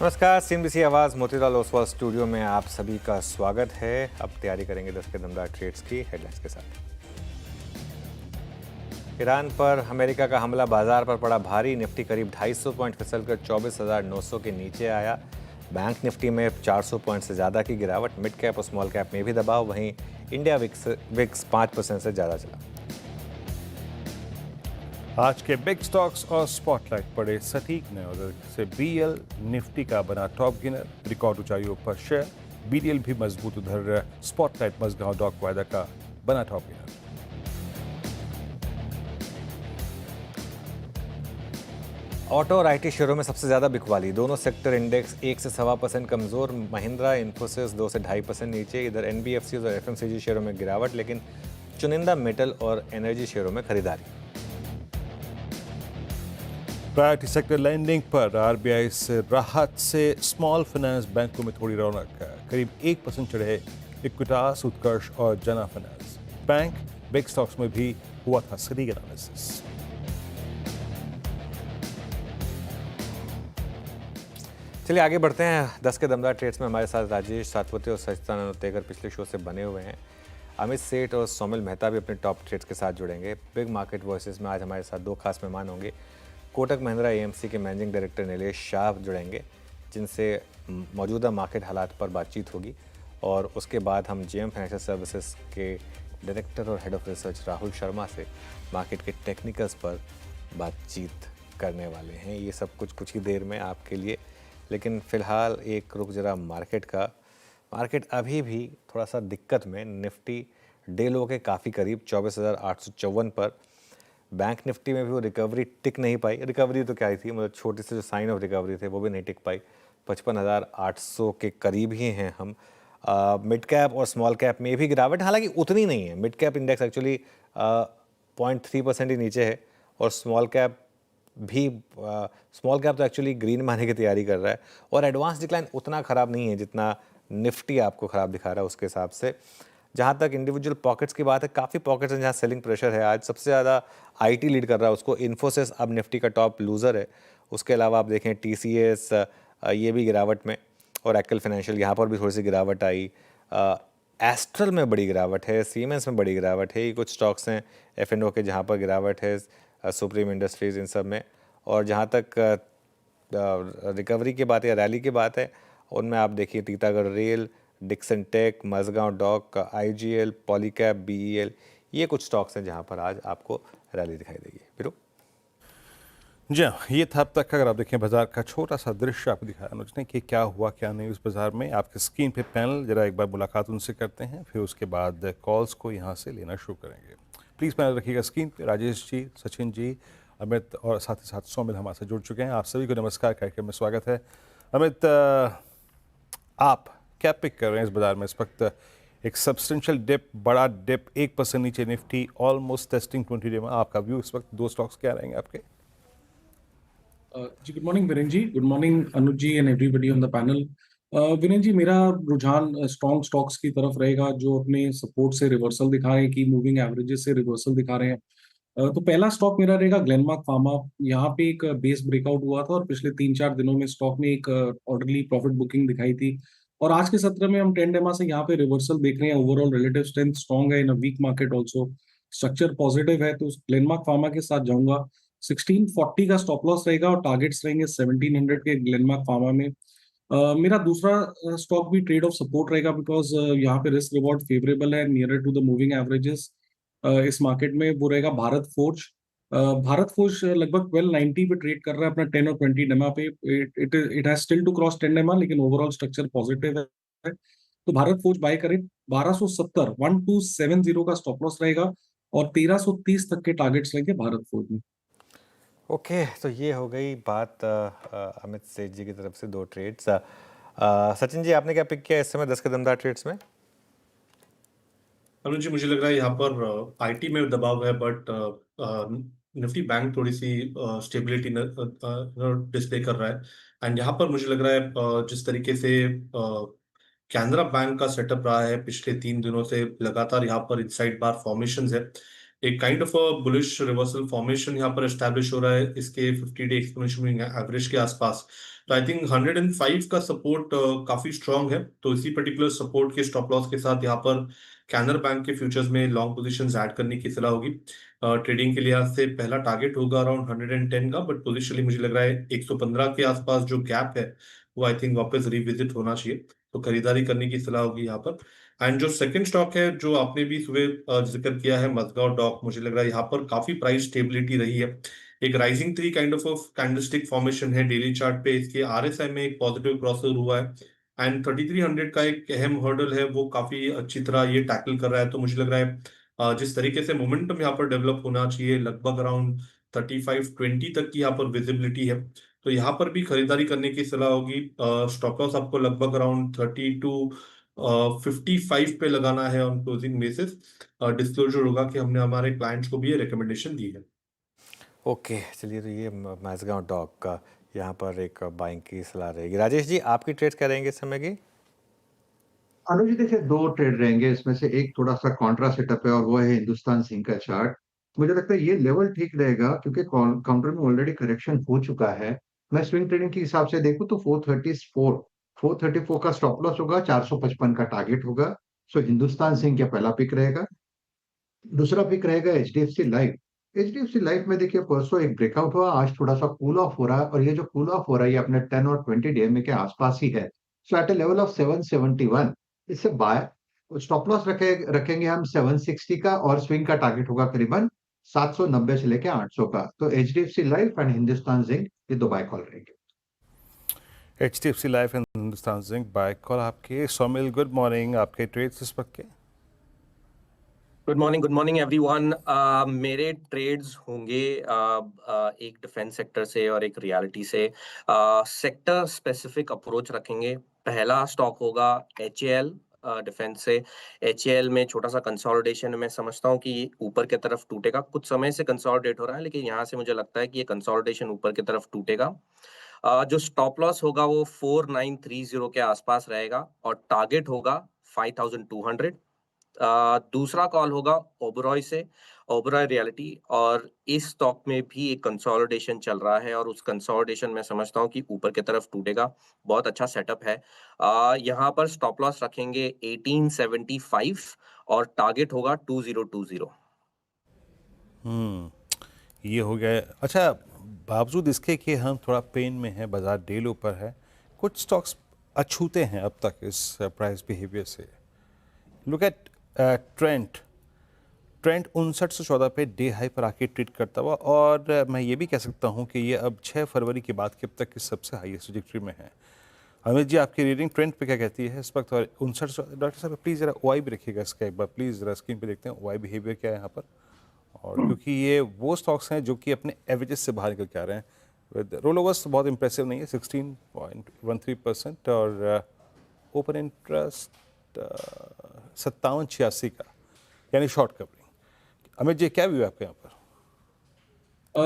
नमस्कार, सीएनबीसी आवाज़ मोतीलाल ओसवाल स्टूडियो में आप सभी का स्वागत है। अब तैयारी करेंगे 10 के दमदार ट्रेड्स की हेडलाइंस के साथ। ईरान पर अमेरिका का हमला बाजार पर पड़ा भारी। निफ्टी करीब 250 पॉइंट फिसलकर 24,900 के नीचे आया। बैंक निफ्टी में 400 पॉइंट से ज़्यादा की गिरावट। मिड कैप और स्मॉल कैप में भी दबाव। वहीं इंडिया विक्स 5% से ज़्यादा चला। आज के बिग स्टॉक्स और स्पॉटलाइट पड़े सटीक नए ऑर्डर से बीएल निफ्टी का बना टॉप गिनर, रिकॉर्ड ऊंचाइयों पर शेयर। बीडीएल भी मजबूत, उधर स्पॉटलाइट मजगांव डॉक वायदा का बना टॉप गिनर। ऑटो और आईटी शेयरों में सबसे ज्यादा बिकवाली। दोनों सेक्टर इंडेक्स 1 से 1.25% कमजोर। महिंद्रा इन्फोसिस 2 से 2.5% नीचे। इधर एनबीएफसी और एफएमसीजी शेयरों में गिरावट, लेकिन चुनिंदा मेटल और एनर्जी शेयरों में खरीदारी। प्रायोरिटी सेक्टर लैंडिंग पर आरबीआई से राहत से स्मॉल फाइनेंस बैंकों में थोड़ी रौनक है। करीब 1% चढ़े इक्विटास, उत्कर्ष और जना फाइनेंस बैंक। बिग स्टॉक्स में भी हुआ था सटीक एनालिसिस। चलिए आगे बढ़ते हैं। 10 के दमदार ट्रेड्स में हमारे साथ राजेश सातवते और सचिदानंद तेगर पिछले शो से बने हुए हैं। अमित सेठ और सोमिल मेहता भी अपने टॉप ट्रेड्स के साथ जुड़ेंगे। बिग मार्केट वॉइसेस में आज हमारे साथ दो खास मेहमान होंगे। कोटक महिंद्रा एएमसी के मैनेजिंग डायरेक्टर नीलेश शाह जुड़ेंगे, जिनसे मौजूदा मार्केट हालात पर बातचीत होगी। और उसके बाद हम जेएम फाइनेंशियल सर्विसेज के डायरेक्टर और head of research Rahul Sharma से मार्केट के टेक्निकल्स पर बातचीत करने वाले हैं। ये सब कुछ ही देर में आपके लिए, लेकिन फ़िलहाल एक रुख जरा मार्केट का। मार्केट अभी भी थोड़ा सा दिक्कत में। निफ्टी डे लो के काफ़ी करीब 24,854 पर। बैंक निफ्टी में भी वो रिकवरी टिक नहीं पाई। रिकवरी तो क्या ही थी, मतलब छोटे से जो साइन ऑफ रिकवरी थे वो भी नहीं टिक पाई। 55,800 के करीब ही हैं हम। मिड कैप और स्मॉल कैप में भी गिरावट हालांकि उतनी नहीं है। मिड कैप इंडेक्स एक्चुअली 0.3% ही नीचे है, और स्मॉल कैप भी स्मॉल कैप तो एक्चुअली ग्रीन में आने की तैयारी कर रहा है। और एडवांस डिक्लाइन उतना ख़राब नहीं है जितना निफ्टी आपको ख़राब दिखा रहा है उसके हिसाब से। जहाँ तक इंडिविजुअल पॉकेट्स की बात है, काफ़ी पॉकेट्स हैं जहाँ सेलिंग प्रेशर है। आज सबसे ज़्यादा आईटी लीड कर रहा है, उसको इन्फोसिस अब निफ्टी का टॉप लूज़र है। उसके अलावा आप देखें टीसीएस ये भी गिरावट में, और एक्ल फाइनेंशियल यहाँ पर भी थोड़ी सी गिरावट आई। एस्ट्रल में बड़ी गिरावट है, सीमेंस में बड़ी गिरावट है। ये कुछ स्टॉक्स हैं एफ&ओ के जहाँ पर गिरावट है, सुप्रीम इंडस्ट्रीज़ इन सब में। और जहाँ तक रिकवरी की बात है या रैली की बात है, उनमें आप देखिए Titagarh Rail, Dixon Tech, Mazagon Dock, IGL, Polycab, BEL, ये कुछ स्टॉक्स हैं जहां पर आज आपको रैली दिखाई देगी। फिर जी हाँ, ये था अब तक का। अगर आप देखें बाजार का छोटा सा दृश्य आपको दिखाया अनुज ने कि क्या हुआ क्या नहीं उस बाजार में। आपके स्क्रीन पे पैनल, जरा एक बार मुलाकात उनसे करते हैं, फिर उसके बाद कॉल्स को यहाँ से लेना शुरू करेंगे। प्लीज़ पैनल रखिएगा स्क्रीन पे। राजेश जी, सचिन जी, अमित और साथ ही साथ सोमिल हमारे से जुड़ चुके हैं। आप सभी को नमस्कार, कार्यक्रम में स्वागत है। अमित, आप क्या पिक कर रहे हैं इस बाजार में इस वक्त? एक सब्सटेंशियल डिप, बड़ा डिप, 1% नीचे निफ्टी, ऑलमोस्ट टेस्टिंग 20 डे में। आपका व्यू इस वक्त दो स्टॉक्स क्या रहेंगे आपके? जी good morning Viren ji, good morning Anuj ji and everybody on the panel. Viren ji, मेरा रुझान स्ट्रॉन्ग स्टॉक्स की तरफ रहेगा जो अपने सपोर्ट से रिवर्सल दिखा रहे हैं, की मूविंग एवरेजेस से रिवर्सल दिखा रहे हैं। तो पहला स्टॉक मेरा रहेगा ग्लेनमार्क फार्मा। यहाँ पे एक बेस ब्रेकआउट हुआ था और पिछले 3-4 दिनों में स्टॉक ने एक ऑर्डरली प्रॉफिट बुकिंग दिखाई थी। और आज के सत्र में हम 10 डेमा से यहाँ पे रिवर्सल देख रहे हैं। ओवरऑल रिलेटिव स्ट्रेंथ स्ट्रॉन्ग है in a weak market also. Structure positive है, तो ग्लेनमार्क फार्मा के साथ जाऊंगा। 1640 का स्टॉप लॉस रहेगा और टारगेट्स रहेंगे 1700 के ग्लेनमार्क फार्मा में। मेरा दूसरा स्टॉक भी ट्रेड ऑफ सपोर्ट रहेगा, बिकॉज यहाँ पे रिस्क रिवॉर्ड फेवरेबल है, nearer to the moving averages इस मार्केट में। वो रहेगा भारत फोर्ज। भारत फोर्ज लगभग 1290 पे ट्रेड कर रहा है अपना 10 और 20 डेमा पे। It has still to cross 10 DEMA, लेकिन ओवरऑल स्ट्रक्चर पॉजिटिव है, तो भारत फोर्ज बाय करें। 1270 1270 का स्टॉप लॉस रहेगा और 1330 तक के टारगेट्स रहेंगे भारत फोर्ज में। ओके, तो ये हो गई बात अमित सेठ जी की तरफ से दो ट्रेड्स। सचिन जी, आपने क्या पिक किया इस समय 10 के दमदार ट्रेड्स में? अनुज जी, मुझे लग रहा है यहाँ पर आईटी में दबाव है, बट निफ्टी बैंक थोड़ी सी स्टेबिलिटी डिस्प्ले कर रहा है। एंड यहाँ पर मुझे लग रहा है जिस तरीके से कैनरा बैंक का सेटअप रहा है पिछले 3 दिनों से, लगातार यहाँ पर इनसाइड बार फॉर्मेशन है। एक kind of bullish reversal formation यहाँ पर एस्टैब्लिश हो रहा है इसके 50 डे एक्सपोनेंशियल मूविंग एवरेज के आसपास, तो आई थिंक 105 का सपोर्ट काफी स्ट्रांग है, तो इसी पर्टिकुलर सपोर्ट के स्टॉप लॉस के साथ यहाँ पर कैनरा बैंक के फ्यूचर्स में लॉन्ग पोजीशंस ऐड करने की सलाह होगी। ट्रेडिंग के लिहाज से पहला टारगेट होगा अराउंड 110 का, बट पोजिशनली मुझे लग रहा है 115 के आसपास जो गैप है वो आई थिंक वापस रिविजिट होना चाहिए, तो खरीदारी करने की सलाह होगी यहाँ पर। एंड जो सेकंड स्टॉक है जो आपने भी सुबह जिक्र किया है, मजगांव डॉक, मुझे लग रहा है यहाँ पर काफी प्राइस स्टेबिलिटी रही है। एक rising tree kind of candlestick formation है डेली चार्ट पे, इसके आरएसआई में एक पॉजिटिव क्रॉसओवर हुआ है एंड 3300 का एक अहम हर्डल है वो काफी अच्छी तरह ये टैकल कर रहा है। तो मुझे लग रहा है जिस तरीके से मोमेंटम यहाँ पर डेवलप होना चाहिए, लगभग अराउंड 3520 तक की यहाँ पर विजिबिलिटी है, तो यहाँ पर भी खरीदारी करने की सलाह होगी। स्टॉप लॉस आपको लगभग अराउंड 55 पे लगाना है ऑन क्लोजिंग बेसिस। डिस्क्लोजर होगा कि हमने हमारे क्लाइंट्स को भी ये रिकमेंडेशन दी है। ओके, चलिए, तो ये माझगांव डॉक का यहाँ पर एक बाइंग की सलाह रहेगी। राजेश जी, आपकी ट्रेड्स क्या रहेंगे इस समय की? अनुज जी देखिए, दो ट्रेड रहेंगे, इसमें से एक थोड़ा सा कॉन्ट्रा सेटअप है और वो है हिंदुस्तान जिंक का चार्ट। मुझे लगता है ये लेवल ठीक रहेगा क्योंकि काउंटर में ऑलरेडी करेक्शन हो चुका है। मैं स्विंग ट्रेडिंग के हिसाब से देखूं तो 434 का स्टॉप लॉस होगा, 455 का टारगेट होगा। सो हिंदुस्तान जिंक का पहला पिक रहेगा। दूसरा पिक रहेगा एचडीएफसी लाइफ। एचडीएफसी लाइफ में देखिए, परसों एक ब्रेकआउट हुआ, आज थोड़ा सा कूल ऑफ हो रहा है, और ये जो कूल ऑफ हो रहा है ये अपने 10 और 20 डीएमए के आसपास ही है। सो एट ए लेवल ऑफ 771 इससे बाय स्टॉप लॉस रखेंगे हम 760 का, और स्विंग का टारगेट होगा करीबन 790 से लेके 800 का। तो HDFC Life and Hindustan Zinc ये दो बाय कॉल रहेंगे। HDFC Life and Hindustan Zinc buy call आपके। सोमिल, गुड मॉर्निंग, आपके ट्रेड्स इस वक्त के? Good morning everyone. मेरे ट्रेड्स होंगे एक डिफेंस सेक्टर से और एक रियलिटी से। सेक्टर स्पेसिफिक अप्रोच रखेंगे। पहला स्टॉक होगा HAL डिफेंस से। HAL में छोटा सा कंसोलिडेशन मैं समझता हूँ कि ये ऊपर की तरफ टूटेगा, कुछ समय से कंसोलिडेट हो रहा है, लेकिन यहाँ से मुझे लगता है कि ये कंसोलिडेशन ऊपर की तरफ टूटेगा। जो स्टॉप लॉस होगा वो 4930 के आसपास रहेगा और टारगेट होगा 5200। दूसरा कॉल होगा ओबरॉय से, ओबरॉय रियलिटी, और इस स्टॉक में भी एक कंसोलिडेशन चल रहा है और उस कंसोलिडेशन में समझता हूँ कि ऊपर की तरफ टूटेगा। बहुत अच्छा सेटअप है। यहाँ पर स्टॉप लॉस रखेंगे 1875 और टारगेट होगा 2020। ये हो गया। अच्छा, बावजूद इसके कि हम थोड़ा पेन में हैं, बाजार डे लो पर है, कुछ स्टॉक्स अछूते हैं अब तक इस प्राइस बिहेवियर से। लुक एट ट्रेंट 59 से 14 पे डे हाई पर आके ट्रेड करता हुआ, और मैं ये भी कह सकता हूँ कि ये अब 6 फरवरी के बाद के अब तक की सबसे हाईएस्ट ट्रैजेक्टरी में है। अमित जी, आपकी रीडिंग ट्रेंड पे क्या कहती है इस वक्त? और 59, डॉक्टर साहब प्लीज़ ज़रा OI भी रखिएगा इसका एक बार, प्लीज़ ज़रा स्क्रीन पे देखते हैं OI बिहेवियर क्या है यहाँ पर। और क्योंकि ये वो स्टॉक्स हैं जो कि अपने एवरेजेस से बाहर निकल के आ रहे हैं, विद रोल ओवर्स बहुत इंप्रेसिव नहीं है, 16.13%, और ओपन इंटरेस्ट 5786 का, यानी शॉर्ट कवरिंग। अमित जी, क्या व्यू है आपका यहाँ पर?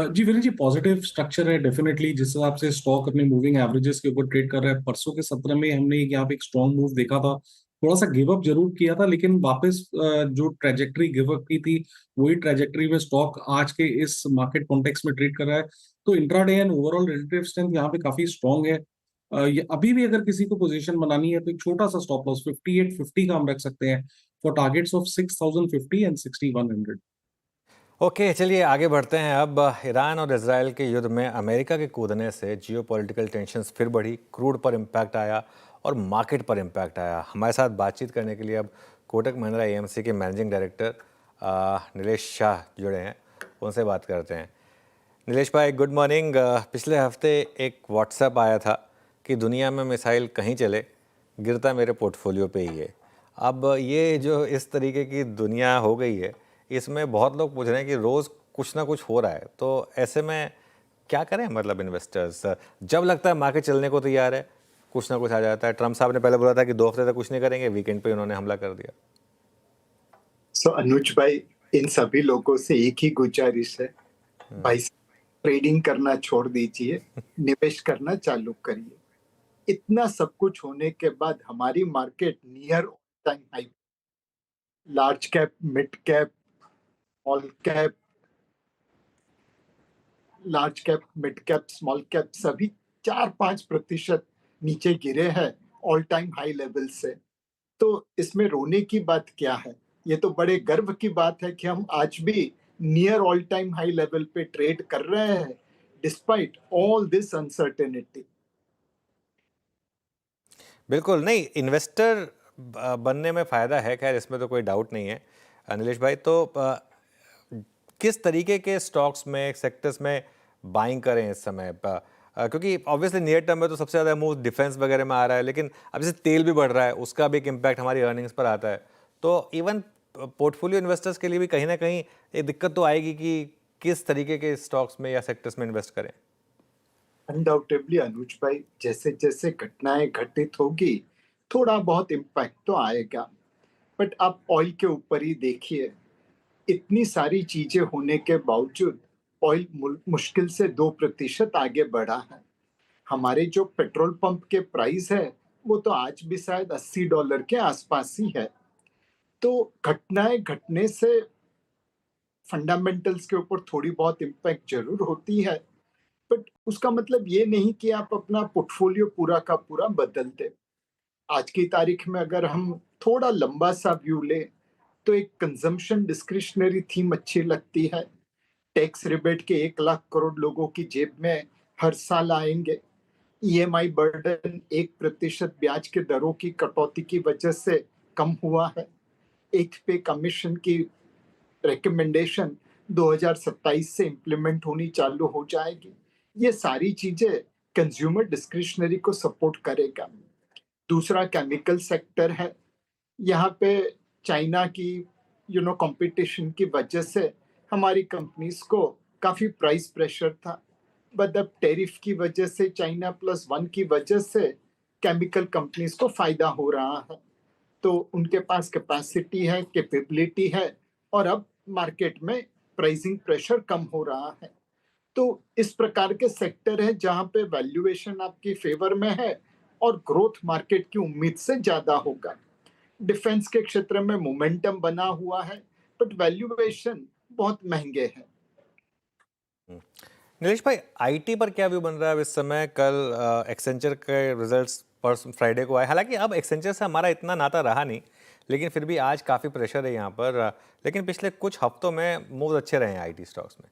जी विनय जी, पॉजिटिव स्ट्रक्चर है डेफिनेटली। जिस हिसाब से स्टॉक अपने मूविंग एवरेजेस के ऊपर ट्रेड कर रहा है, परसों के सत्र में हमने यहाँ पे एक स्ट्रॉन्ग मूव देखा था, थोड़ा सा गिव अप जरूर किया था, लेकिन वापस जो ट्रेजेक्टरी गिव अप की थी वही ट्रेजेक्टरी में स्टॉक आज के इस मार्केट कॉन्टेक्स्ट में ट्रेड कर रहा है। तो intraday and overall relative strength यहाँ पे काफी स्ट्रॉन्ग है। ये अभी भी अगर किसी को पोजीशन बनानी है तो एक छोटा सा स्टॉप लॉस 5850 का हम रख सकते हैं for targets of 6050 and 6100। Okay, चलिए आगे बढ़ते हैं। अब ईरान और इजराइल के युद्ध में अमेरिका के कूदने से जियोपॉलिटिकल टेंशन्स फिर बढ़ी, क्रूड पर इम्पैक्ट आया और मार्केट पर इम्पैक्ट आया। हमारे साथ बातचीत करने के लिए अब कोटक महिंद्रा AMC के मैनेजिंग डायरेक्टर नीलेश शाह जुड़े हैं, उनसे बात करते हैं। नीलेश भाई, गुड मॉर्निंग। पिछले हफ्ते एक व्हाट्सएप आया था कि दुनिया में मिसाइल कहीं चले, गिरता मेरे पोर्टफोलियो पे ही है। अब ये जो इस तरीके की दुनिया हो गई है, इसमें बहुत लोग पूछ रहे हैं कि रोज़ कुछ ना कुछ हो रहा है, तो ऐसे में क्या करें? मतलब इन्वेस्टर्स जब लगता है मार्केट चलने को तैयार है, कुछ ना कुछ आ जाता है। ट्रम्प साहब ने पहले बोला था कि 2 हफ्ते तक कुछ नहीं करेंगे, वीकेंड पे उन्होंने हमला कर दिया। अनुज भाई, इन सभी लोगों से एक ही गुजारिश है, भाई ट्रेडिंग करना छोड़ दीजिए, निवेश करना चालू करिए। इतना सब कुछ होने के बाद हमारी market near time high, large cap, mid cap, small cap, large cap, mid cap, small cap सभी 4-5% नीचे गिरे हैं ऑल टाइम हाई लेवल से। तो इसमें रोने की बात क्या है? ये तो बड़े गर्व की बात है कि हम आज भी near all time high level पे ट्रेड कर रहे हैं डिस्पाइट ऑल दिस अनसर्टेनिटी। बिल्कुल नहीं, इन्वेस्टर बनने में फ़ायदा है, खैर इसमें तो कोई डाउट नहीं है नीलेश भाई। तो किस तरीके के स्टॉक्स में, सेक्टर्स में बाइंग करें इस समय? क्योंकि ऑब्वियसली नियर टर्म में तो सबसे ज़्यादा मूव डिफेंस वगैरह में आ रहा है, लेकिन अब जैसे तेल भी बढ़ रहा है, उसका भी एक इम्पैक्ट हमारी अर्निंग्स पर आता है। तो इवन पोर्टफोलियो इन्वेस्टर्स के लिए भी कहीं ना कहीं एक दिक्कत तो आएगी कि किस तरीके के स्टॉक्स में या सेक्टर्स में इन्वेस्ट करें। अनडाउटेबली अनुज भाई, जैसे जैसे घटनाएं घटित होगी थोड़ा बहुत इम्पैक्ट तो आएगा, बट आप ऑयल के ऊपर ही देखिए, इतनी सारी चीजें होने के बावजूद ऑयल मुश्किल से 2% आगे बढ़ा है। हमारे जो पेट्रोल पंप के प्राइस है वो तो आज भी शायद $80 के आसपास ही है। तो घटनाएं घटने से फंडामेंटल्स के ऊपर थोड़ी बहुत इम्पैक्ट जरूर होती है, बट उसका मतलब ये नहीं कि आप अपना पोर्टफोलियो पूरा का पूरा बदल दे। आज की तारीख में अगर हम थोड़ा लंबा सा व्यू ले तो एक कंजम्पशन डिस्क्रिशनरी थीम अच्छी लगती है। टैक्स रिबेट के 1 लाख करोड़ लोगों की जेब में हर साल आएंगे। ईएमआई बर्डन 1% ब्याज के दरों की कटौती की वजह से कम हुआ है। एक पे कमीशन की रिकमेंडेशन 2027 से इम्प्लीमेंट होनी चालू हो जाएगी। ये सारी चीजें कंज्यूमर डिस्क्रिशनरी को सपोर्ट करेगा। दूसरा केमिकल सेक्टर है। यहाँ पे चाइना की कंपटीशन की वजह से हमारी कंपनीज को काफी प्राइस प्रेशर था, बट अब टैरिफ की वजह से China+1 की वजह से केमिकल कंपनीज को फायदा हो रहा है। तो उनके पास कैपेसिटी है, कैपेबिलिटी है, और अब मार्केट में प्राइसिंग प्रेशर कम हो रहा है। तो इस प्रकार के सेक्टर है जहां पे वैल्यूएशन आपकी फेवर में है और ग्रोथ मार्केट की उम्मीद से ज्यादा होगा। डिफेंस के क्षेत्र में मोमेंटम बना हुआ है, बट वैल्यूएशन बहुत महंगे हैं। नीलेश भाई, आईटी पर क्या व्यू बन रहा है अब इस समय? कल एक्सेंचर के रिजल्ट्स पर फ्राइडे को आए, हालांकि अब एक्सेंचर से हमारा इतना नाता रहा नहीं, लेकिन फिर भी आज काफ़ी प्रेशर है यहाँ पर। लेकिन पिछले कुछ हफ्तों में मूव अच्छे रहे हैं आईटी स्टॉक्स में।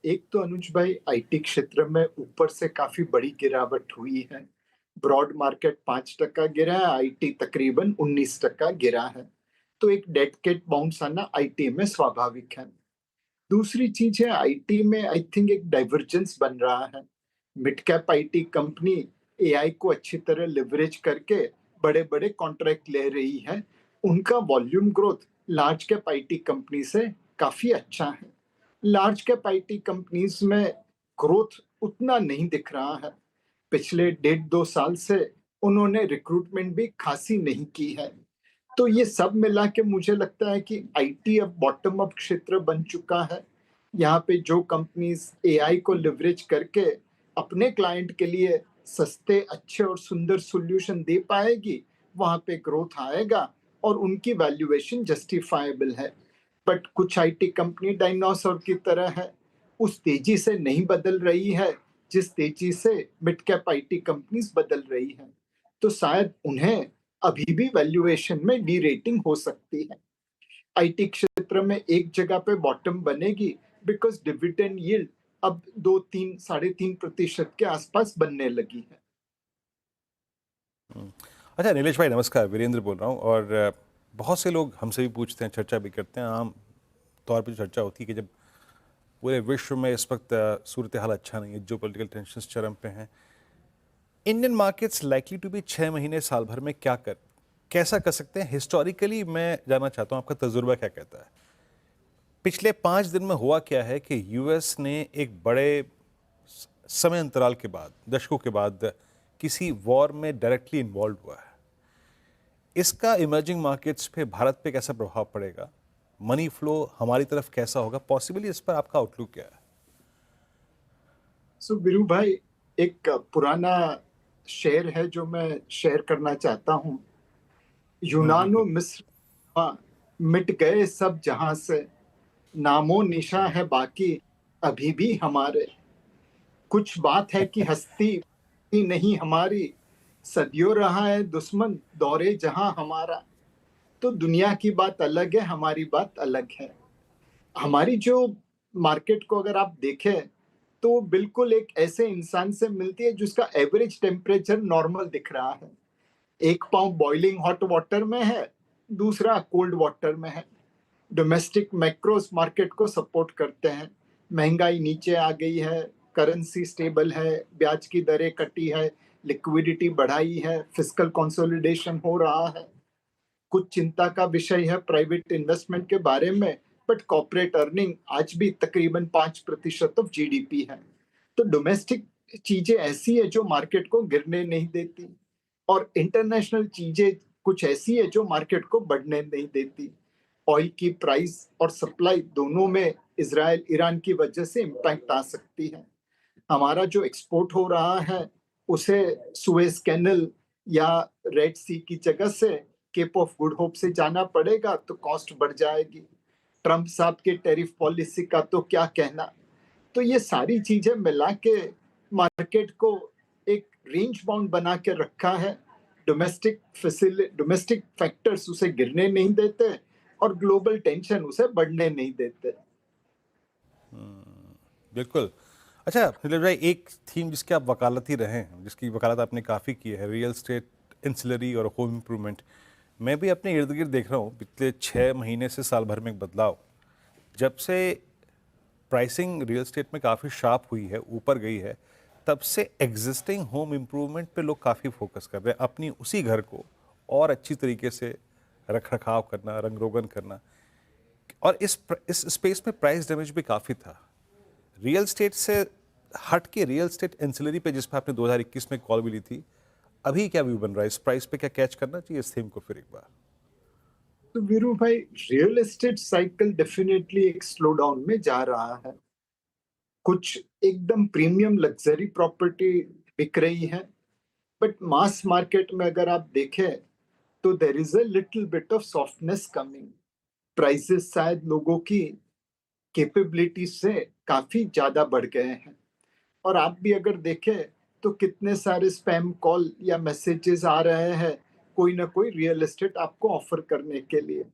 एक तो अनुज भाई, आईटी क्षेत्र में ऊपर से काफी बड़ी गिरावट हुई है। ब्रॉड मार्केट 5% गिरा है, आईटी तकरीबन 19% गिरा है। तो एक डेड कैट बाउंस आना आईटी में स्वाभाविक है। दूसरी चीज है, आईटी में आई थिंक एक डाइवर्जेंस बन रहा है। Mid cap IT company AI को अच्छी तरह लिवरेज करके बड़े बड़े कॉन्ट्रैक्ट ले रही है। उनका volume growth large cap IT company से काफी अच्छा है। लार्ज कैप आईटी कंपनीज में ग्रोथ उतना नहीं दिख रहा है। पिछले 1.5-2 साल से उन्होंने रिक्रूटमेंट भी खासी नहीं की है। तो ये सब मिला के मुझे लगता है कि आईटी अब बॉटम अप क्षेत्र बन चुका है। यहाँ पे जो कंपनीज एआई को लिवरेज करके अपने क्लाइंट के लिए सस्ते, अच्छे और सुंदर सॉल्यूशन दे पाएगी, वहां पे ग्रोथ आएगा और उनकी वैल्यूएशन जस्टिफाएबल है। बट कुछ आईटी कंपनी डायनासोर की तरह है, उस तेजी से नहीं बदल रही है जिस तेजी से मिड कैप आईटी कंपनीज बदल रही है। तो शायद उन्हें अभी भी वैल्यूएशन में डी रेटिंग हो सकती है। आईटी क्षेत्र में एक जगह पे बॉटम बनेगी बिकॉज डिविडेंड यील्ड अब 2-3, 3.5% के आसपास बनने लगी है। अच्छा नीलेश भाई, नमस्कार, वीरेंद्र बोल रहा हूँ। और बहुत से लोग हमसे भी पूछते हैं, चर्चा भी करते हैं, आम तौर पर चर्चा होती है कि जब पूरे विश्व में इस वक्त सूरत हाल अच्छा नहीं है, जो पॉलिटिकल टेंशन चरम पे हैं, Indian markets likely to be 6 महीने साल भर में कैसा कर सकते हैं? हिस्टोरिकली मैं जानना चाहता हूँ, आपका तजुर्बा क्या कहता है? पिछले 5 दिन में हुआ क्या है कि यूएस ने एक बड़े समय अंतराल के बाद, दशकों के बाद, किसी वॉर में डायरेक्टली इन्वॉल्व हुआ है। इसका इमर्जिंग मार्केट्स पे, भारत पे कैसा प्रभाव पड़ेगा? मनी फ्लो हमारी तरफ कैसा होगा? पॉसिबली इस पर आपका आउटलुक क्या है? वीरू भाई, एक पुराना शेर है जो मैं शेयर करना चाहता हूँ। यूनानो मिस्र मिट गए सब जहां से, नामो निशा है बाकी अभी भी हमारे। कुछ बात है कि हस्ती ही नहीं हमारी, सदियों रहा है दुश्मन दौरे जहां हमारा। तो दुनिया की बात अलग है, हमारी बात अलग है। हमारी जो मार्केट को अगर आप देखें तो बिल्कुल एक ऐसे इंसान से मिलती है जिसका एवरेज टेम्परेचर नॉर्मल दिख रहा है। एक पाँव बॉइलिंग हॉट वाटर में है, दूसरा कोल्ड वाटर में है। डोमेस्टिक मैक्रोस मार्केट को सपोर्ट करते हैं। महंगाई नीचे आ गई है, करेंसी स्टेबल है, ब्याज की दरें कटी है, लिक्विडिटी बढ़ाई है, फिस्कल कंसोलिडेशन हो रहा है। कुछ चिंता का विषय है प्राइवेट इन्वेस्टमेंट के बारे में, बट कॉर्पोरेट अर्निंग आज भी तकरीबन 5% ऑफ जीडीपी है। तो डोमेस्टिक चीजें ऐसी है जो मार्केट को गिरने नहीं देती, और इंटरनेशनल चीजें कुछ ऐसी है जो मार्केट को बढ़ने नहीं देती। ऑयल की प्राइस और सप्लाई दोनों में इसराइल ईरान की वजह से इम्पैक्ट आ सकती है। हमारा जो एक्सपोर्ट हो रहा है उसे सुएज कैनल या रेड सी की जगह से केप ऑफ गुड होप से जाना पड़ेगा, तो कॉस्ट बढ़ जाएगी। ट्रंप साहब के टैरिफ पॉलिसी का तो क्या कहना। तो ये सारी चीजें मिला के मार्केट को एक रेंज बाउंड बना के रखा है। डोमेस्टिक फैक्टर्स उसे गिरने नहीं देते और ग्लोबल टेंशन उसे बढ़ने नहीं देते। बिल्कुल। अच्छा नीरज भाई, एक थीम जिसकी आप वकालत ही रहे हैं, जिसकी वकालत आपने काफ़ी की है, रियल स्टेट, इंसिलरी और होम इम्प्रूवमेंट। मैं भी अपने इर्द गिर्द देख रहा हूँ पिछले 6 महीने से साल भर में एक बदलाव। जब से प्राइसिंग रियल एस्टेट में काफ़ी शार्प हुई है, ऊपर गई है, तब से एग्जिस्टिंग होम इम्प्रूवमेंट पे लोग काफ़ी फोकस कर रहे हैं, अपनी उसी घर को और अच्छी तरीके से रख रखाव करना, रंग रोगन करना। और इस स्पेस में प्राइस डैमेज भी काफ़ी था। रियल स्टेट से हट के रियल स्टेट एंसिलरी पे, जिस पे आपने 2021 में कॉल भी ली थी, अभी क्या व्यू बन रहा है इस प्राइस पे? क्या कैच करना चाहिए इस थीम को फिर एक बार? तो वीरू भाई, रियल एस्टेट साइकिल डेफिनेटली एक स्लो डाउन में जा रहा है। कुछ एकदम प्रीमियम लग्जरी प्रॉपर्टी बिक रही है, बट मास मार्केट में अगर आप देखें तो there is a little bit of softness coming. Prices शायद लोगों की कैपेबिलिटी से काफी ज्यादा बढ़ गए हैं। और आप भी अगर देखें तो कितने सारे स्पैम कॉल या मैसेजेस आ रहे हैं कोई ना कोई रियल एस्टेट आपको ऑफर करने के लिए।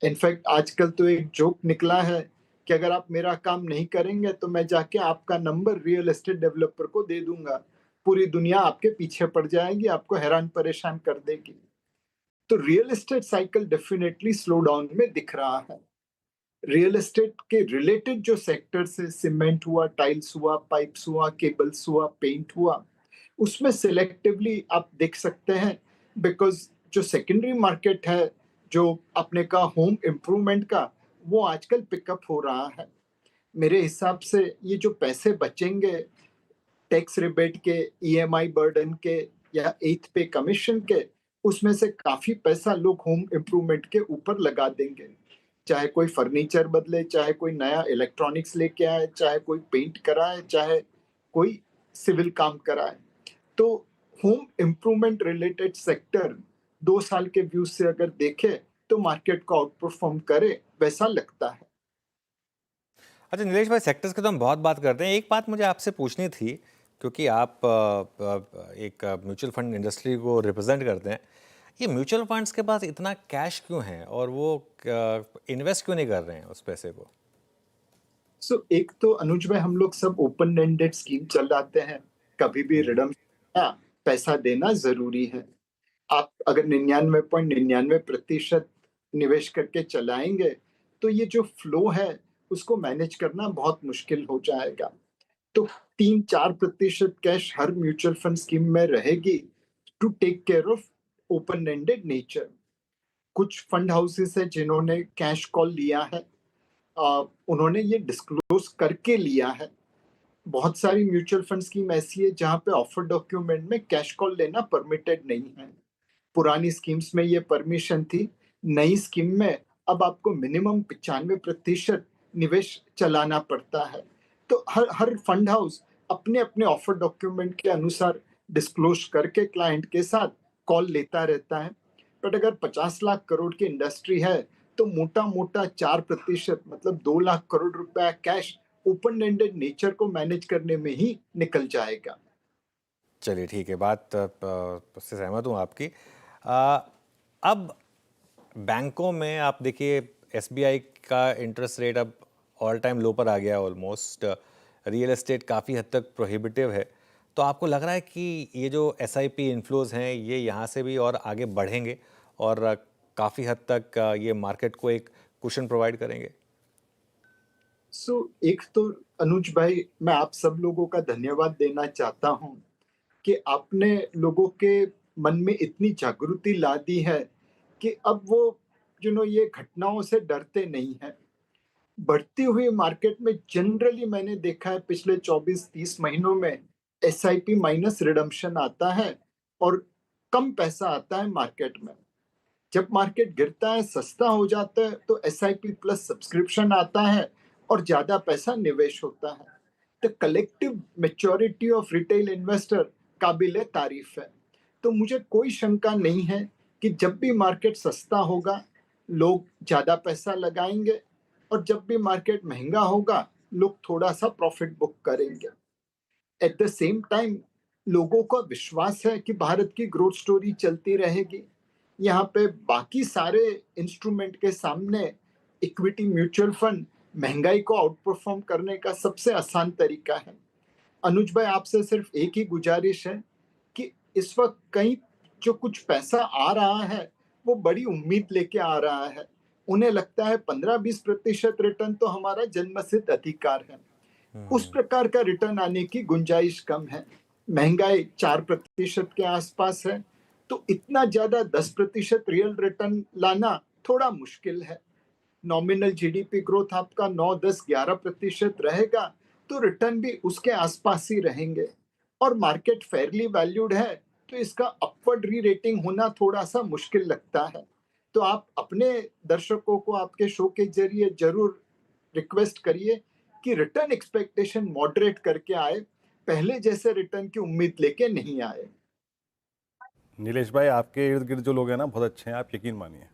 इनफैक्ट आजकल तो एक जोक निकला है कि अगर आप मेरा काम नहीं करेंगे तो मैं जाके आपका नंबर रियल एस्टेट डेवलपर को दे दूंगा, पूरी दुनिया आपके पीछे पड़ जाएगी, आपको हैरान परेशान कर देगी। तो real estate cycle definitely slow down में दिख रहा है। रियल एस्टेट के रिलेटेड जो सेक्टर्स है, सीमेंट हुआ, टाइल्स हुआ, पाइप्स हुआ, केबल्स हुआ, पेंट हुआ, उसमें सिलेक्टिवली आप देख सकते हैं। बिकॉज जो सेकेंडरी मार्केट है, जो अपने का होम इम्प्रूवमेंट का, वो आजकल पिकअप हो रहा है। मेरे हिसाब से ये जो पैसे बचेंगे टैक्स रिबेट के, ईएमआई बर्डन के या एथ पे कमीशन के, उसमें से काफी पैसा लोग होम इम्प्रूवमेंट के ऊपर लगा देंगे। चाहे कोई फर्नीचर बदले, चाहे कोई नया इलेक्ट्रॉनिक्स लेके आए, चाहे कोई पेंट कराए, चाहे कोई सिविल काम कराए। तो होम इम्प्रूवमेंट रिलेटेड सेक्टर 2 साल के व्यू से अगर देखें तो मार्केट को आउट परफॉर्म करे, वैसा लगता है। अच्छा नीलेश भाई, सेक्टर्स की तो हम बहुत बात करते हैं, एक बात मुझे आपसे पूछनी थी, क्योंकि आप एक म्यूचुअल फंड इंडस्ट्री को रिप्रेजेंट करते हैं। ये म्यूचुअल फंड्स के पास इतना कैश क्यों है और वो इन्वेस्ट क्यों नहीं कर रहे हैं उस पैसे को? एक तो अनुज भाई, हम लोग सब ओपन एंडेड स्कीम चलाते हैं, कभी भी रिडम पैसा देना जरूरी है। आप अगर 99.99% निवेश करके चलाएंगे तो ये जो फ्लो है उसको मैनेज करना बहुत मुश्किल हो जाएगा। तो 3-4% कैश हर म्यूचुअल फंड स्कीम में रहेगी to take care of open ended nature. कुछ फंड हाउसेस है जिन्होंने कैश कॉल लिया है, उन्होंने ये डिस्क्लोज करके लिया है। बहुत सारी म्यूचुअल फंड स्कीम ऐसी है जहां पे ऑफर डॉक्यूमेंट में कैश कॉल लेना परमिटेड नहीं है। पुरानी स्कीम्स में ये परमिशन थी, नई स्कीम में अब आपको मिनिमम 95% निवेश चलाना पड़ता है। तो हर हर फंड हाउस अपने अपने ऑफर डॉक्यूमेंट के अनुसार डिस्क्लोज करके क्लाइंट के साथ कॉल लेता रहता है। बट अगर 50 लाख करोड़ की इंडस्ट्री है तो मोटा मोटा 4% मतलब 2 लाख करोड़ रुपया कैश ओपन एंडेड नेचर को मैनेज करने में ही निकल जाएगा। चलिए ठीक है, बात उससे सहमत हूँ आपकी। अ, अब बैंकों में आप देखिए एसबीआई का इंटरेस्ट रेट अब ऑल टाइम लो पर आ गया है ऑलमोस्ट। रियल एस्टेट काफ़ी हद तक प्रोहिबिटिव है, तो आपको लग रहा है कि ये जो एसआईपी इन्फ्लोज हैं ये यहाँ से भी और आगे बढ़ेंगे और काफ़ी हद तक ये मार्केट को एक कुशन प्रोवाइड करेंगे? एक तो अनुज भाई, मैं आप सब लोगों का धन्यवाद देना चाहता हूं कि आपने लोगों के मन में इतनी जागृति ला दी है कि अब वो ये घटनाओं से डरते नहीं है। बढ़ती हुई मार्केट में जनरली मैंने देखा है पिछले 24-30 महीनों में एसआईपी माइनस रिडम्पशन आता है और कम पैसा आता है मार्केट में। जब मार्केट गिरता है, सस्ता हो जाता है, तो एसआईपी प्लस सब्सक्रिप्शन आता है और ज्यादा पैसा निवेश होता है। The collective maturity of retail investor काबिले तारीफ है। तो मुझे कोई शंका नहीं है कि जब भी मार्केट सस्ता होगा लोग ज्यादा पैसा लगाएंगे और जब भी मार्केट महंगा होगा लोग थोड़ा सा प्रॉफिट बुक करेंगे। एट द सेम टाइम लोगों का विश्वास है कि भारत की ग्रोथ स्टोरी चलती रहेगी। यहाँ पे बाकी सारे इंस्ट्रूमेंट के सामने इक्विटी म्यूचुअल फंड महंगाई को आउट परफॉर्म करने का सबसे आसान तरीका है। अनुज भाई, आपसे सिर्फ एक ही गुजारिश है कि इस वक्त कहीं जो कुछ पैसा आ रहा है वो बड़ी उम्मीद लेके आ रहा है। उन्हें लगता है 15-20% रिटर्न तो हमारा जन्मसिद्ध अधिकार है। उस प्रकार का रिटर्न आने की गुंजाइश कम है। महंगाई 4% के आसपास है, तो इतना ज्यादा 10% रियल रिटर्न लाना थोड़ा मुश्किल है। नॉमिनल जीडीपी ग्रोथ आपका 9-10-11% रहेगा, तो रिटर्न भी उसके आसपास ही रहेंगे। और मार्केट फेयरली वैल्यूड है, तो इसका अपवर्ड री रेटिंग होना थोड़ा सा मुश्किल लगता है। तो आप अपने दर्शकों को आपके शो के जरिए जरूर रिक्वेस्ट करिए कि रिटर्न एक्सपेक्टेशन मॉडरेट करके आए, पहले जैसे रिटर्न की उम्मीद लेके नहीं आए। नीलेश भाई, आपके इर्द गिर्द जो लोग हैं ना बहुत अच्छे हैं, आप यकीन मानिए।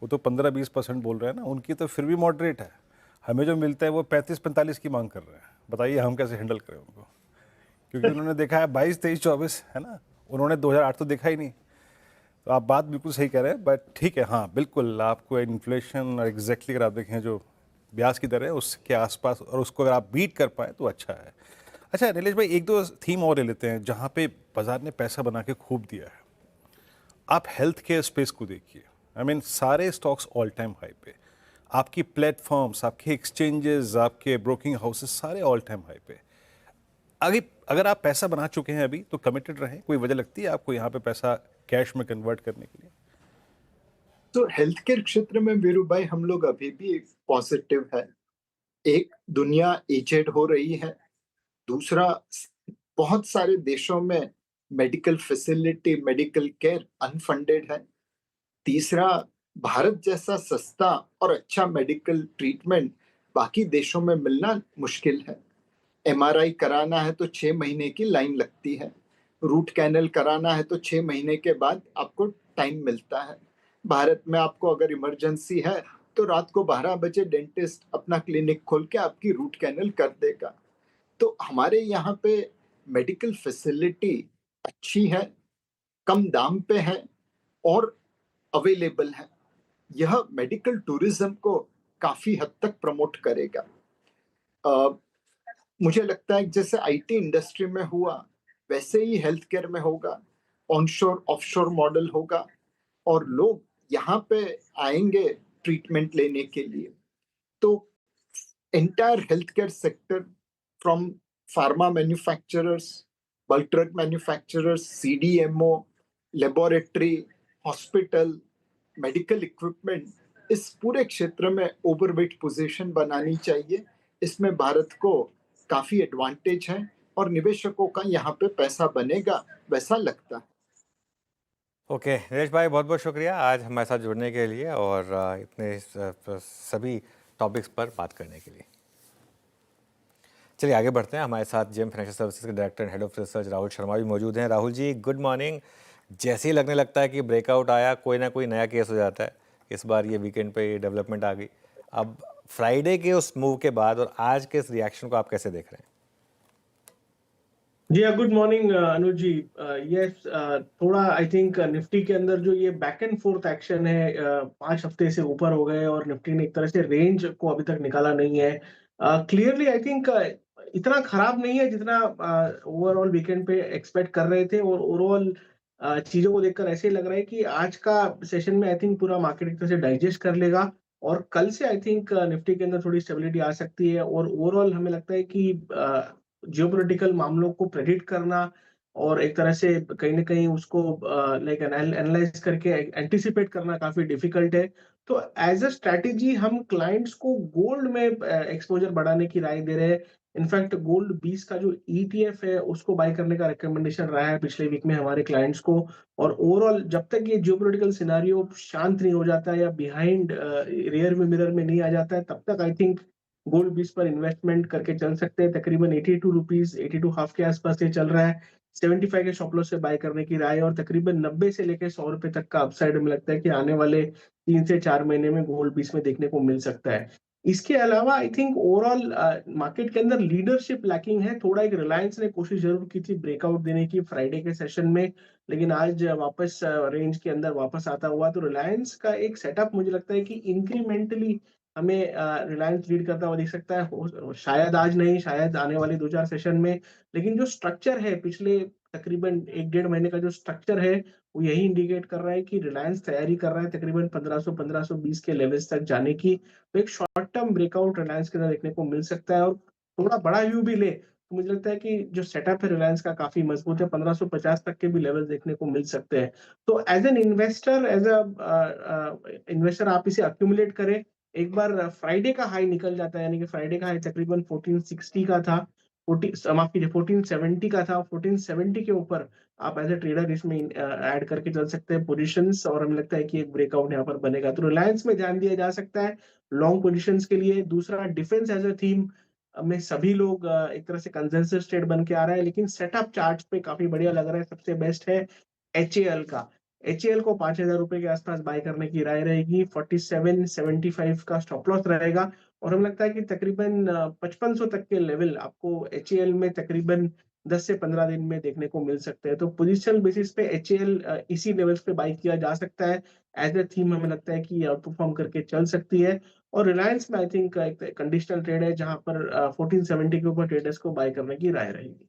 वो तो 15-20% बोल रहे हैं ना, उनकी तो फिर भी मॉडरेट है। हमें जो मिलता है वो 35-45 की मांग कर रहे हैं। बताइए हम कैसे हैंडल करें उनको, क्योंकि उन्होंने देखा है 22, 23, 24 है ना, उन्होंने 2008 तो देखा ही नहीं। तो आप बात बिल्कुल सही कह रहे हैं, बट ठीक है, हाँ बिल्कुल आपको इन्फ्लेशन और एग्जैक्टली अगर आप देखें जो ब्याज की दर है उसके आसपास, और उसको अगर आप बीट कर पाए तो अच्छा है। अच्छा नीलेश भाई, एक दो थीम और ले लेते हैं जहाँ पे बाजार ने पैसा बना के खूब दिया है। आप हेल्थ केयर स्पेस को देखिए, आई मीन सारे स्टॉक्स ऑल टाइम हाई पे, आपकी प्लेटफॉर्म्स, आपके एक्सचेंजेस, आपके ब्रोकिंग हाउसेस सारे ऑल टाइम हाई पे। आगे अगर आप पैसा बना चुके हैं अभी तो कमिटेड रहें। कोई वजह लगती है आपको यहाँ पे पैसा कैश में कन्वर्ट करने के लिए? तो हेल्थ केयर क्षेत्र में वीरू भाई हम लोग अभी भी पॉजिटिव है। एक, दुनिया एजेड हो रही है। दूसरा, बहुत सारे देशों में medical facility, medical care unfunded है। तीसरा, भारत जैसा सस्ता और अच्छा मेडिकल ट्रीटमेंट बाकी देशों में मिलना मुश्किल है। एमआरआई कराना है तो 6 महीने की लाइन लगती है। रूट कैनल कराना है तो 6 महीने के बाद आपको टाइम मिलता है। भारत में आपको अगर इमरजेंसी है तो रात को 12 बजे डेंटिस्ट अपना क्लिनिक खोल के आपकी रूट कैनल कर देगा। तो हमारे यहाँ पे मेडिकल फैसिलिटी अच्छी है, कम दाम पे है और अवेलेबल है। यह मेडिकल टूरिज्म को काफी हद तक प्रमोट करेगा। मुझे लगता है जैसे आईटी इंडस्ट्री में हुआ वैसे ही हेल्थ केयर में होगा। ऑनशोर ऑफशोर मॉडल होगा और लोग यहाँ पे आएंगे ट्रीटमेंट लेने के लिए। तो entire health care sector, from pharma manufacturers, bulk drug manufacturers, CDMO, laboratory, hospital, medical equipment, इस पूरे क्षेत्र में ओवरवेट पोजीशन बनानी चाहिए। इसमें भारत को काफी एडवांटेज है और निवेशकों का यहाँ पे पैसा बनेगा, वैसा लगता है। ओके नरेश भाई, बहुत बहुत शुक्रिया आज हमारे साथ जुड़ने के लिए और इतने सभी टॉपिक्स पर बात करने के लिए। चलिए आगे बढ़ते हैं। हमारे साथ जेम फाइनेंशियल सर्विसेज के director and head of research Rahul Sharma भी मौजूद हैं। Rahul ji, good morning. जैसे ही लगने लगता है कि ब्रेकआउट आया, कोई ना कोई नया केस हो जाता है। इस बार ये वीकेंड पे ये डेवलपमेंट आ गई। अब फ्राइडे के उस मूव के बाद और आज के इस रिएक्शन को आप कैसे देख रहे हैं? जी गुड मॉर्निंग अनुज जी। यस, थोड़ा आई थिंक निफ्टी के अंदर जो ये बैक एंड फोर्थ एक्शन है, 5 हफ्ते से ऊपर हो गए और निफ्टी ने एक तरह से रेंज को अभी तक निकाला नहीं है। क्लियरली आई थिंक इतना खराब नहीं है जितना ओवरऑल वीकेंड पे एक्सपेक्ट कर रहे थे, और ओवरऑल चीजों को देखकर ऐसे ही लग रहा है कि आज का सेशन में आई थिंक पूरा मार्केट एक तरह से डाइजेस्ट कर लेगा, और कल से आई थिंक निफ्टी के अंदर थोड़ी स्टेबिलिटी आ सकती है। और ओवरऑल हमें लगता है कि जियोपॉलिटिकल मामलों को प्रेडिक्ट करना और एक तरह से कहीं ना कहीं उसको लाइक एनालाइज करके एंटिसिपेट करना काफी डिफिकल्ट है। तो एज अ स्ट्रैटेजी हम क्लाइंट्स को गोल्ड में एक्सपोजर बढ़ाने की राय दे रहे हैं। इनफैक्ट गोल्ड 20 का जो ईटीएफ है उसको बाय करने का रिकमेंडेशन रहा है पिछले वीक में हमारे क्लाइंट्स को। और ओवरऑल जब तक ये जियोपॉलिटिकल सिनेरियो शांत नहीं हो जाता है या बिहाइंड रियर में मिरर में नहीं आ जाता है, तब तक आई थिंक गोल्ड 20 पर इन्वेस्टमेंट करके चल सकते हैं। तकरीबन 82 रुपीज 82 हाफ के आसपास ये चल रहा है। 75 के शॉप लॉस से बाय करने की राय, और तकरीबन 90 से लेकर 100 रुपए तक का अपसाइड हमें लगता है कि आने वाले 3 से 4 महीने में गोल्ड 20 में देखने को मिल सकता है। इसके अलावा आई थिंक ओवरऑल मार्केट के अंदर लीडरशिप लैकिंग है। थोड़ा एक रिलायंस ने कोशिश जरूर की थी ब्रेकआउट देने की फ्राइडे के सेशन में, लेकिन आज वापस रेंज के अंदर वापस आता हुआ। तो रिलायंस का एक सेटअप मुझे लगता है कि इंक्रीमेंटली हमें रिलायंस लीड करता हुआ दिख सकता है। शायद आज नहीं, शायद आने वाले 2-4 सेशन में, लेकिन जो स्ट्रक्चर है पिछले तकरीबन 1-1.5 महीने का जो स्ट्रक्चर है वो यही इंडिकेट कर रहा है कि रिलायंस तैयारी कर रहा है तकरीबन 1500-1520 के लेवल्स तक जाने की। तो एक शॉर्ट टर्म ब्रेकआउट रिलायंस के अंदर देखने को मिल सकता है, और थोड़ा बड़ा व्यू भी ले तो मुझे लगता है कि जो सेटअप है रिलायंस का काफी मजबूत है। 1550 तक के भी लेवल देखने को मिल सकते हैं। तो as an investor, as a investor आप इसे अक्यूमुलेट करें। एक बार फ्राइडे का हाई निकल जाता है, यानी कि फ्राइडे का हाई तकरीबन 1460 का था, 40 माफ कीजिए 1470 का था। 1470 के ऊपर आप एज ए ट्रेडर इसमें ऐड करके चल सकते हैं पोजीशंस, और हमें लगता है कि एक ब्रेकआउट यहाँ पर बनेगा। तो रिलायंस में ध्यान दिया जा सकता है लॉन्ग पोजीशंस के लिए। दूसरा, डिफेंस एज अ थीम में सभी लोग एक तरह से कंसेंसस ट्रेड बन के आ रहा है, लेकिन सेटअप चार्ट पे काफी बढ़िया लग रहा है। सबसे बेस्ट है एचएएल का। एचएएल को 5000 रुपए के आसपास बाय करने की राय रहेगी। 4775 का स्टॉप लॉस रहेगा, और हमें लगता है कि तकरीबन 5500 तक के लेवल आपको एचएएल में तकरीबन 10 से 15 दिन में देखने को मिल सकते हैं। तो पोजिशनल बेसिस पे एचएएल इसी लेवल्स पे बाय किया जा सकता है। एज ए थीम हमें लगता है कि आउट परफॉर्म करके चल सकती है। और रिलायंस में आई थिंक एक कंडीशनल ट्रेड है जहां पर 1470 के ऊपर ट्रेडर्स को बाय करने की राय रहेगी।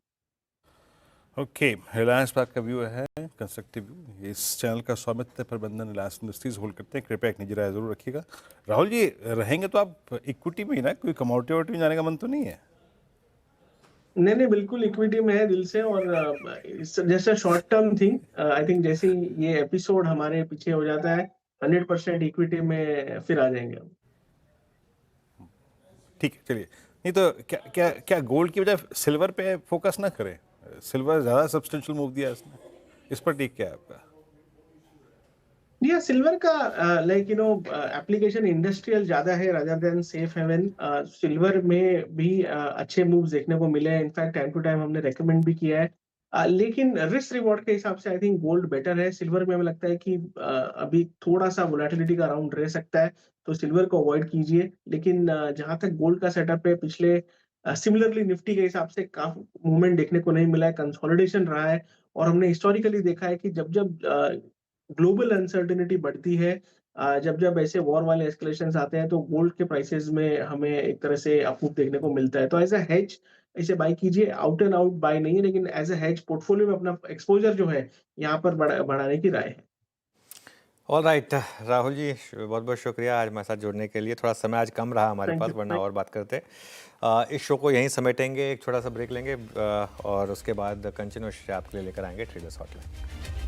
ओके, रिलायंस पर आपका व्यू है कंस्ट्रक्टिव व्यू। इस चैनल का स्वामित्व प्रबंधन रिलायंस इंडस्ट्रीज होल्ड करते हैं। कृपया एक निजी राय जरूर रखिएगा। राहुल जी, रहेंगे तो आप इक्विटी में ही ना, कोई कमोडिटी वोडिटी में जाने का मन तो नहीं है? नहीं नहीं, बिल्कुल इक्विटी में है दिल से। और जैसे short term thing, I think जैसे ही ये एपिसोड हमारे पीछे हो जाता है 100% इक्विटी में फिर आ जाएंगे हम। ठीक है, चलिए। नहीं तो क्या क्या क्या गोल्ड की बजाय सिल्वर पे फोकस ना करें? सिल्वर ज़्यादा सब्सटेंशियल मूव दिया इसने, इस पर टेक क्या है आपका? या सिल्वर का लाइक एप्लीकेशन इंडस्ट्रियल ज्यादा है rather than safe haven. Silver में भी अच्छे मूव्स देखने को मिले हैं। इनफैक्ट टाइम टू टाइम हमने रेकमेंड भी किया है। लेकिन रिस्क रिवॉर्ड के हिसाब से आई थिंक गोल्ड बेटर है। सिल्वर में हमें लगता है कि अभी थोड़ा सा वोलेटिलिटी का राउंड रह सकता है, तो सिल्वर को अवॉइड कीजिए। लेकिन जहां तक गोल्ड का सेटअप है, पिछले सिमिलरली निफ्टी के हिसाब से काफी मूवमेंट देखने को नहीं मिला है, कंसोलिडेशन रहा है। और हमने हिस्टोरिकली देखा है कि जब जब ग्लोबल अनसर्टेनिटी बढ़ती है, जब जब ऐसे वॉर वाले एस्केलेशंस आते हैं, तो गोल्ड के प्राइसेस में हमें एक तरह से अप देखने को मिलता है। तो एज अ हेज इसे बाय कीजिए। आउट एंड आउट बाय नहीं है, लेकिन एज अ हेज पोर्टफोलियो में अपना एक्सपोजर जो है यहाँ पर बढ़ाने की राय है। ऑल राइट राहुल जी, बहुत बहुत शुक्रिया आज हमारे साथ जुड़ने के लिए। थोड़ा समय आज कम रहा हमारे पास, वरना और बात करते। इस शो को यहीं समेटेंगे, एक छोटा सा ब्रेक लेंगे और उसके बाद कंटिन्यूस आपके लिए लेकर आएंगे ट्रेडर्स हॉटलाइन।